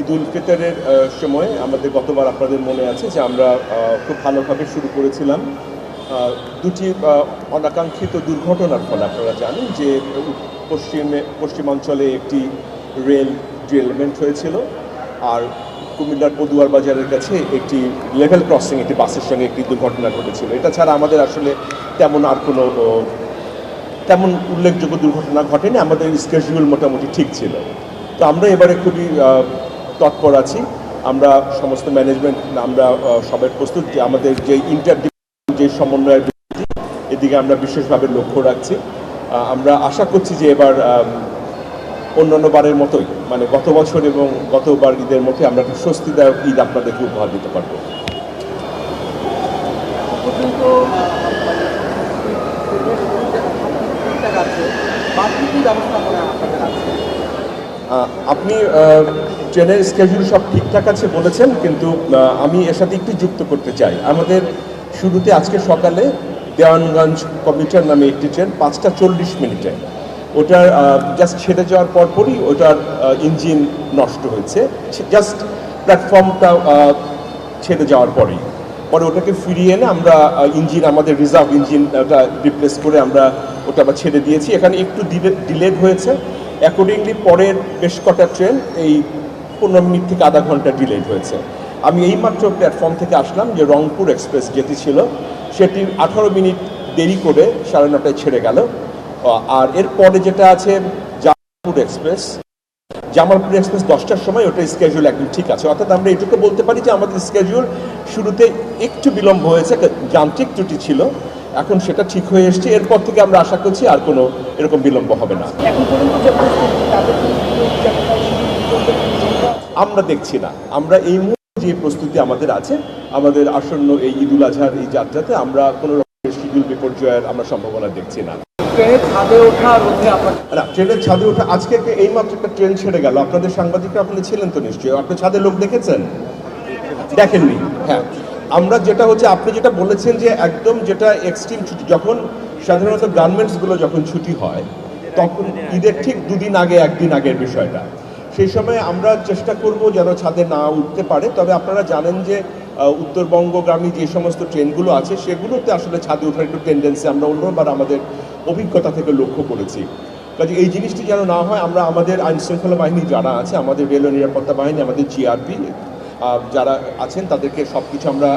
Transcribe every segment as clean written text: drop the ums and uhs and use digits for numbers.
ঈদ উল ফিতরের সময় আমাদের গতবার আপনাদের মনে আছে যে আমরা খুব ভালোভাবে শুরু করেছিলাম। দুটি অনাকাঙ্ক্ষিত দুর্ঘটনার ফলে আপনারা জানেন যে পশ্চিমাঞ্চলে একটি রেল ডিরেলমেন্ট হয়েছিল, আর কুমিল্লার পদুয়ার বাজারের কাছে একটি লেভেল ক্রসিং একটি বাসের সঙ্গে একটি দুর্ঘটনা ঘটেছিল। এটা ছাড়া আমাদের আসলে তেমন উল্লেখযোগ্য দুর্ঘটনা ঘটেনি। আমাদের স্কেডিউল মোটামুটি ঠিক ছিল। তো আমরা এবারে খুবই তৎপর আছি। আমরা সমস্ত ম্যানেজমেন্ট আমরা সবাই প্রস্তুত যে আমাদের যে যে সমন্বয়ের এদিকে আমরা বিশেষভাবে লক্ষ্য রাখছি। আমরা আশা করছি যে এবার অন্যান্য বারের মতোই, মানে গত বছর এবং গতবার ঈদের মতোই আমরা একটা স্বস্তিদায়ক ঈদ আপনাদেরকে উপহার দিতে পারবো। আপনি ট্রেনের স্কেডিউল সব ঠিকঠাক আছে বলেছেন, কিন্তু আমি এর সাথে একটু যুক্ত করতে চাই। আমাদের শুরুতে আজকে সকালে দেওয়ানগঞ্জ কমিউটার নামে একটি ট্রেন 5টা 40 মিনিটে, ওটার জাস্ট ছেড়ে যাওয়ার পরপরই ওটার ইঞ্জিন নষ্ট হয়েছে, জাস্ট প্ল্যাটফর্মটা ছেড়ে যাওয়ার পরে ওটাকে ফিরিয়ে এনে আমরা আমাদের রিজার্ভ ইঞ্জিন ওটা রিপ্লেস করে আমরা ওটা আবার ছেড়ে দিয়েছি। এখানে একটু ডিলেড হয়েছে। অ্যাকর্ডিংলি পরের বেশ কটা ট্রেন এই 15 মিনিট থেকে আধা ঘন্টা ডিলেড হয়েছে। আমি এইমাত্র প্ল্যাটফর্ম থেকে আসলাম যে রংপুর এক্সপ্রেস যেটি ছিল সেটি 18 মিনিট দেরি করে 9:30টায় ছেড়ে গেল। আর এরপরে যেটা আছে জামালপুর এক্সপ্রেস 10টার সময় ওটার স্কেডিউল একদম ঠিক আছে। অর্থাৎ আমরা এটুকু বলতে পারি যে আমাদের স্কেডিউল শুরুতে একটু বিলম্ব হয়েছে, যান্ত্রিক ত্রুটি ছিল, এখন সেটা ঠিক হয়ে এসছে। এরপর থেকে আমরা আশা করছি আর কোনো এরকম বিলম্ব হবে না। আমরা দেখছি না। আমরা এই মুহূর্তে যে প্রস্তুতি আমাদের আছে, আমাদের আসন্ন এই ঈদ উল আজহার এই যাত্রাতে আমরা কোনো রকমের শিডিউল বিপর্যয়ের আমরা সম্ভাবনা দেখছি না। ট্রেনের ছাদে ওঠা আজকে এইমাত্র একটা ট্রেন ছেড়ে গেল। আপনাদের সাংবাদিকরা আপনি ছিলেন তো নিশ্চয়ই, আপনি ছাদে লোক দেখেছেন? দেখেননি? হ্যাঁ, আমরা যেটা হচ্ছে আপনি যেটা বলেছেন যে একদম যেটা এক্সট্রিম ছুটি, যখন সাধারণত গার্মেন্টসগুলো যখন ছুটি হয় তখন ঈদের ঠিক 2 দিন আগে 1 দিন আগের বিষয়টা, সেই সময় আমরা চেষ্টা করব যেন ছাদে না উঠতে পারে। তবে আপনারা জানেন যে উত্তরবঙ্গগামী যে সমস্ত ট্রেনগুলো আছে সেগুলোতে আসলে ছাদে ওঠার একটু টেন্ডেন্সি আমরা অন্যবার আমাদের অভিজ্ঞতা থেকে লক্ষ্য করেছি। কাজে এই জিনিসটি যেন না হয়, আমরা আমাদের আইনশৃঙ্খলা বাহিনী যারা আছে, আমাদের রেল নিরাপত্তা বাহিনী, আমাদের জিআরপি যারা আছেন তাদেরকে সব কিছু আমরা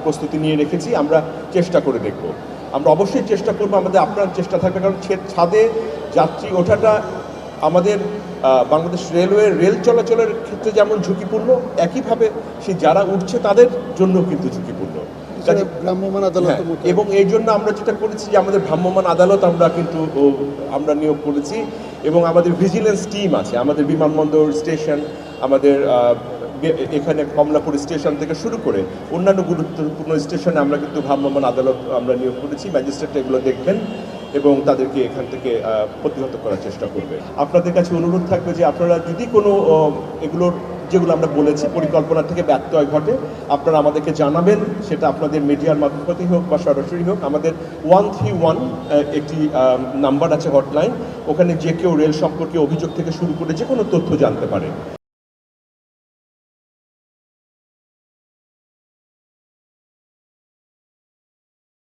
প্রস্তুতি নিয়ে রেখেছি। আমরা চেষ্টা করে দেখব, আমরা অবশ্যই চেষ্টা করবো, আমাদের আপনার চেষ্টা থাকবে। কারণ ছাদে যাত্রী ওঠাটা আমাদের বাংলাদেশ রেলওয়ে রেল চলাচলের ক্ষেত্রে যেমন ঝুঁকিপূর্ণ, একইভাবে সে যারা উঠছে তাদের জন্য কিন্তু ঝুঁকিপূর্ণ। ভ্রাম্যমাণ আদালত এবং এই জন্য আমরা যেটা করেছি যে আমাদের ভ্রাম্যমাণ আদালত আমরা নিয়োগ করেছি, এবং আমাদের ভিজিলেন্স টিম আছে। আমাদের বিমানবন্দর স্টেশন, আমাদের এখানে কমলাপুর স্টেশন থেকে শুরু করে অন্যান্য গুরুত্বপূর্ণ স্টেশনে আমরা কিন্তু ভ্রাম্যমাণ আদালত আমরা নিয়োগ করেছি। ম্যাজিস্ট্রেট এগুলো দেখবেন এবং তাদেরকে এখান থেকে প্রতিহত করার চেষ্টা করবে। আপনাদের কাছে অনুরোধ থাকবে যে আপনারা যদি কোনো এগুলোর যেগুলো আমরা বলেছি পরিকল্পনা থেকে ব্যত্যয় ঘটে, আপনারা আমাদেরকে জানাবেন। সেটা আপনাদের মিডিয়ার মাধ্যমেই হোক বা সরাসরি হোক। আমাদের 131 একটি নাম্বার আছে, হটলাইন, ওখানে যে কেউ রেল সম্পর্কে অভিযোগ থেকে শুরু করে যে কোনো তথ্য জানতে পারে।